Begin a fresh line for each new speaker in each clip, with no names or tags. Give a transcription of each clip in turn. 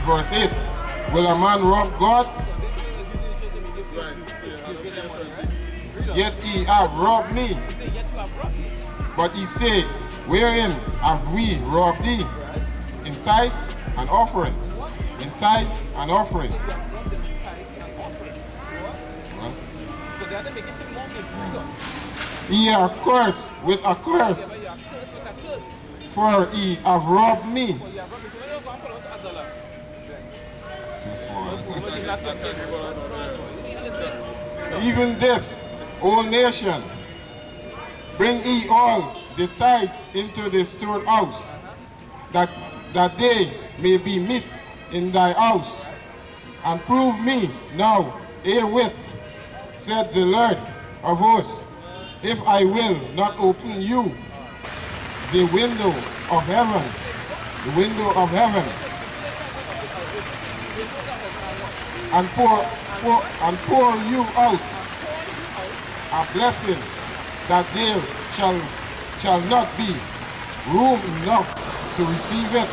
verse 8. Will a man rob God? Yet he have robbed me. But he said, wherein have we robbed thee? In tithes and offering. In tithe and offering. He are cursed with a curse, for he have robbed me. Even this whole nation, bring ye all the tithes into the storehouse, that they may be meat in thy house, and prove me now herewith, said the Lord of hosts, if I will not open you the window of heaven, and pour you out a blessing, that there shall not be room enough to receive it.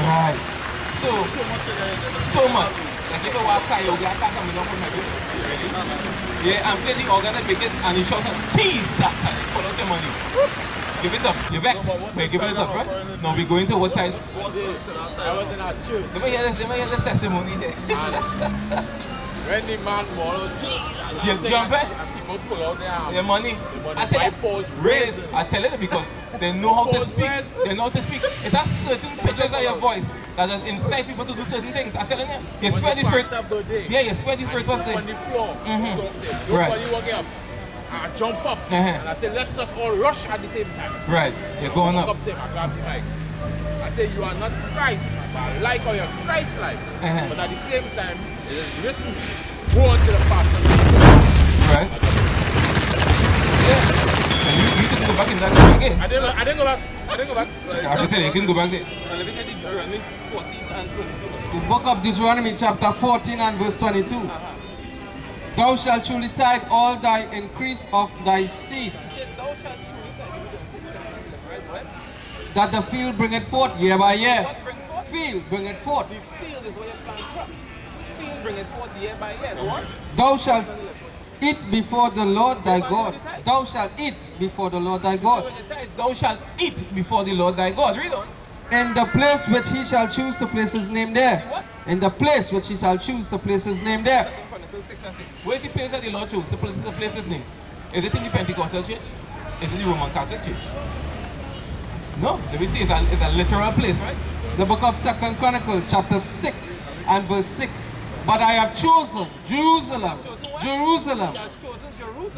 Right.
So much. Like if I walk out, you get come in from my yeah, I'm playing the organ and he shouts out, Jesus! Pull out the money. Give it up. You back? Wait, give it up, right? No, we're going to what time?
I was in our church.
Let me hear this testimony there.
When the man borrowed,
you jump it?
People pull out their arm.
Their money. I tell you, raise. I tell you because they know how to speak. They know how to speak. It has certain pitches of your voice that does incite people to do certain things. I'm telling you, you swear this spirit. Yeah, you swear this spirit was there.
On the floor.
Right.
Walking up. I jump up. And I say, let's not all rush at the same time.
Right. You're going up.
I grab the mic. I say, you are not Christ, but like or you're Christ-like. But at the same time, it is written, go on to the pastor.
Right. Yeah. And you can go back in that time again.
I didn't go back.
I can tell you, you can go back there.
The book of Deuteronomy chapter 14 and verse 22. Thou shalt truly tithe all thy increase of thy seed, that the field bringeth forth year by year. Field bringeth forth.
The field is where you plant crops. Field bringeth forth year by year. What?
Thou shalt eat before the Lord thy God. Thou shalt eat before the Lord thy God.
Thou shalt eat before the Lord thy God. Read on.
In the place which he shall choose to place his name there. In the place which he shall choose to place his name there.
Where is the place that the Lord chose to place his name? Is it in the Pentecostal church? Is it the Roman Catholic church? No, let me see, it's a literal place, right?
The book of 2 Chronicles chapter 6 and verse 6. But I have chosen Jerusalem,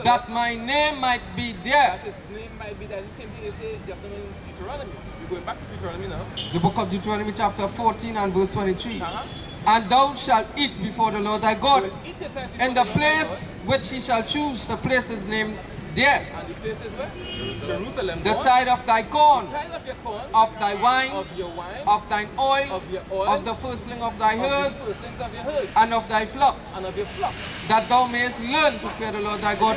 that my name might be there.
That his name might be there. The same thing they say just in Deuteronomy. We're going back to Deuteronomy now.
The book of Deuteronomy chapter 14 and verse 23. And thou shalt eat before the Lord thy God, in the place which he shall choose to place his name there.
And the place is where? Jerusalem.
The tithe of thy corn,
Of your corn,
of thy wine,
of your wine,
of thine oil,
of your oil,
of the firstling of thy herds,
of your herds,
and of thy flocks,
and of your flock.
that thou mayest learn to fear the Lord thy God,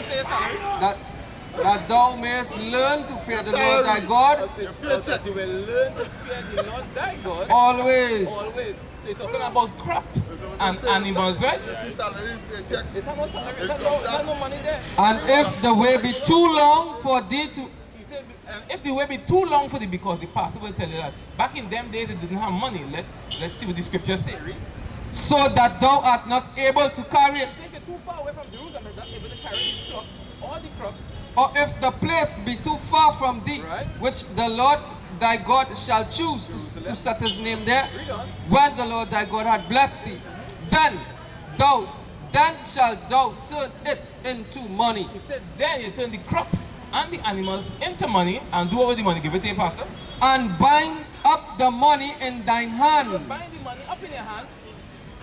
that thou mayest learn to fear the Lord thy God,
That you will learn to fear the Lord thy God
always.
always. So you're talking about crops and animals, right? There's no money there.
And if the way be too long for thee to...
If the way be too long for thee, because the pastor will tell you that back in them days they didn't have money. Let's see what the scriptures say. Read.
So that thou art not able to carry it.
If you're too far away from Jerusalem, you're not able to carry the flocks or the crops.
Or if the place be too far from thee,
Right.
which the Lord thy God shall choose to set his name there, when the Lord thy God had blessed thee, then shalt thou turn it into money.
He said, then you turn the crops and the animals into money, and do what with the money? Give it to your pastor.
And bind up the money in thine hand,
Bind the money up in your hand,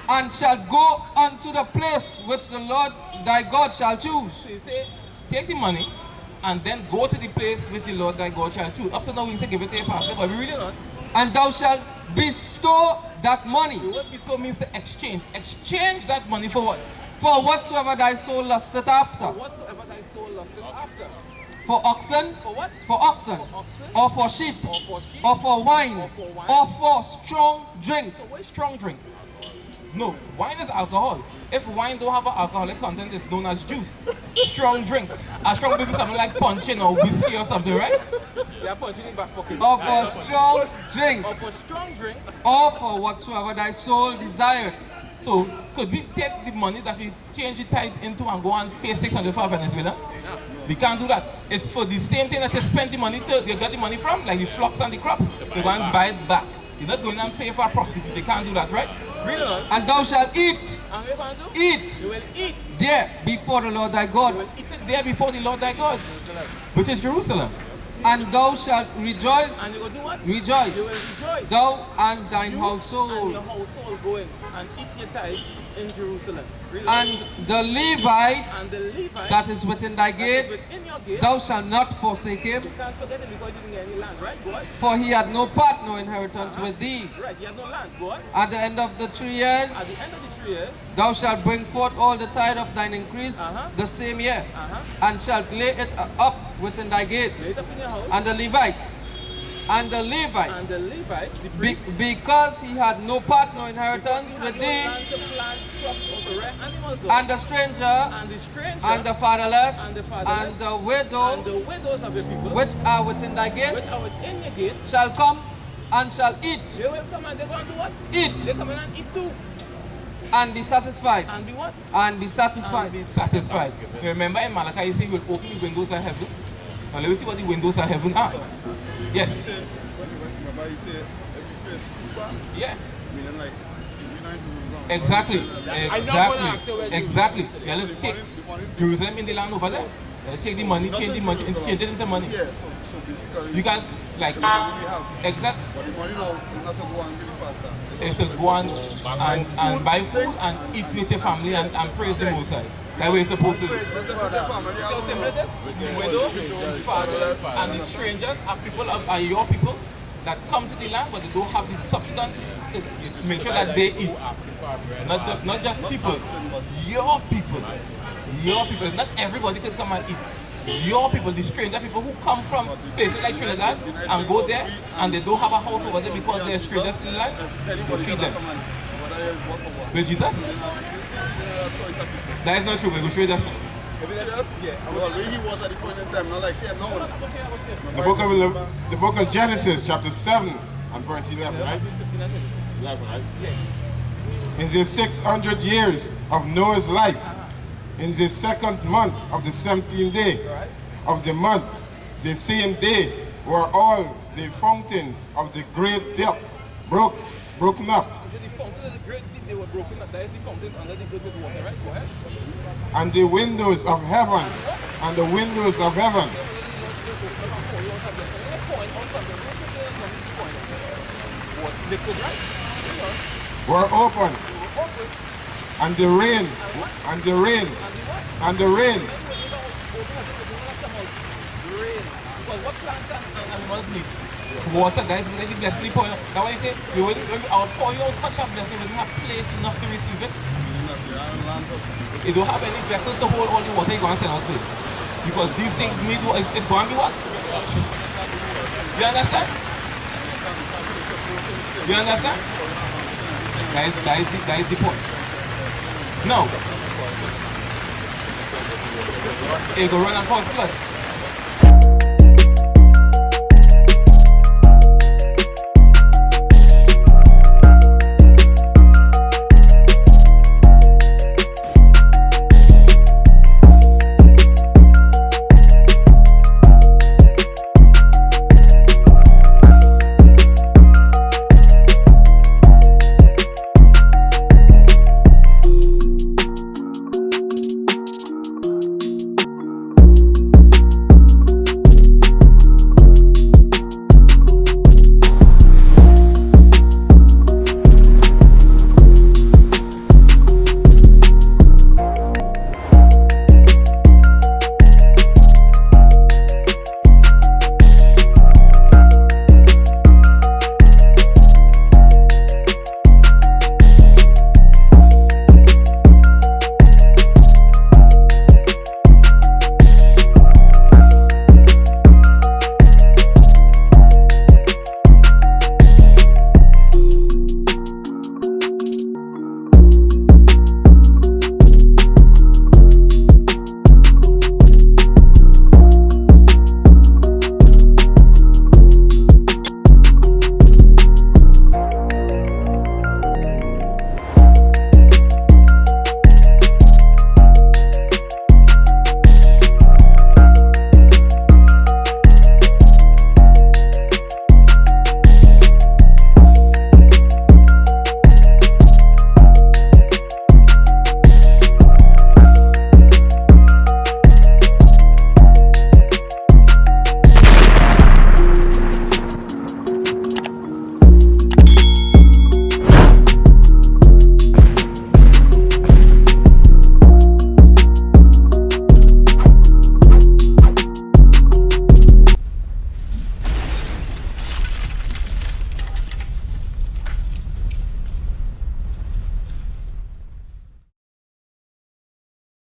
and shall go unto the place which the Lord thy God shall choose.
so you say, take the money, and then go to the place which the Lord thy God shall choose. Up to now we say give it to your pastor, but we really not.
And thou shalt bestow that money
The word bestow means to exchange. Exchange that money for what?
for whatsoever thy soul lusteth after.
Whatsoever thy soul lusteth after.
For oxen?
For what?
For oxen.
For oxen?
Or for sheep?
Or for sheep?
Or for wine?
Or for wine?
Or for strong drink?
So what is strong drink? No, wine is alcohol. If wine don't have an alcoholic content, it's known as juice. Strong drink. A strong drink is something like punching or whiskey or something, right? They are punching in back pocket.
Or for strong drink?
Or for strong drink.
Or for whatsoever thy soul desired.
So, could we take the money that we change the tithes into and go and pay 600 for Venezuela? We can't do that. It's for the same thing that you spend the money to, you got the money from, like the flocks and the crops. They go and buy it back. You're not going and pay for a prostitute. They can't do that, right? Really?
And thou shalt eat.
And what you going to do?
Eat.
You will eat.
There before the Lord thy God.
You will eat it there before the Lord thy God, which is Jerusalem.
And thou shalt rejoice.
And you will do what?
Rejoice.
You will rejoice.
Thou and thine
You
household.
and your household go in and eat your tithe in Jerusalem. Really?
And the Levite
And the Levite
that is within thy
that is
gates,
within your gate,
thou shalt not forsake him,
you can't forget him because you didn't get any land, right? Go on.
for he had no part nor inheritance with thee.
Right, you have no land. Go on.
At the end of the 3 years,
At the end of the 3 years,
thou shalt bring forth all the tithe of thine increase the same year, and shalt lay it up within thy gates.
lay it up in your house.
And the Levites, and the Levite,
And the Levite, the priest,
because he had no part nor inheritance
he had
with
no
thee,
land to plant crops or to rear animals on.
and the stranger,
And the stranger,
and the fatherless,
and the fatherless,
and the widow,
and the widows of your people,
which are within thy
which
gates,
are within your gate,
shall come and shall eat,
they will come and they're going to do what?
eat,
They come in and eat too.
and be satisfied,
And be what?
and be satisfied.
And be satisfied. Remember in Malachi, he said he will open the windows of heaven. Now let me see what the windows of heaven are. Yes.
Remember you said every place Cuba,
Yeah.
meaning like
Exactly.
Exactly.
Exactly. Yeah, look, take Jerusalem in the land over there. Take the money, change the money, and change it into money.
Yeah, so basically
You can like
we have.
exact
But the money now is not to go and give pastor.
is to go and buy food and eat with your family and praise the Most High. That way it's supposed to do.
Not just for the family,
So
also.
similar to the widow, the fatherless, and the strangers are people are your people that come to the land, but they don't have the substance to make sure that they eat. Not just people, your people. Your people. Not everybody can come and eat. Your people, the stranger people who come from places like Trinidad and go there and they don't have a house over there because they're strangers in the land, you feed them. With Jesus? That is not true, we will show you that.
Well, where he was at the point in time, not like here, no.
The book of Genesis, chapter 7 and verse 11, right? 11, right? In the 600 years of Noah's life, in the second month of the 17th day of the month, the same day were all the fountain of the great depth broken up.
The fountains of the great deep, they were broken up. That is the fountains under the good with water, right? Go ahead.
And the windows of heaven, and the windows of heaven were open, and the rain, and the rain, and the rain.
Because what plants and animals need? Water, guys, we let the blessing pour out. That's why I say, we wouldn't, when our pour out such a blessing, we didn't have place enough to receive it. You don't have any vessels to hold all the water you're going to send out to it. Because these things need, it's going to be what? You understand? You understand? That is the point. Now, it go run and cause flood.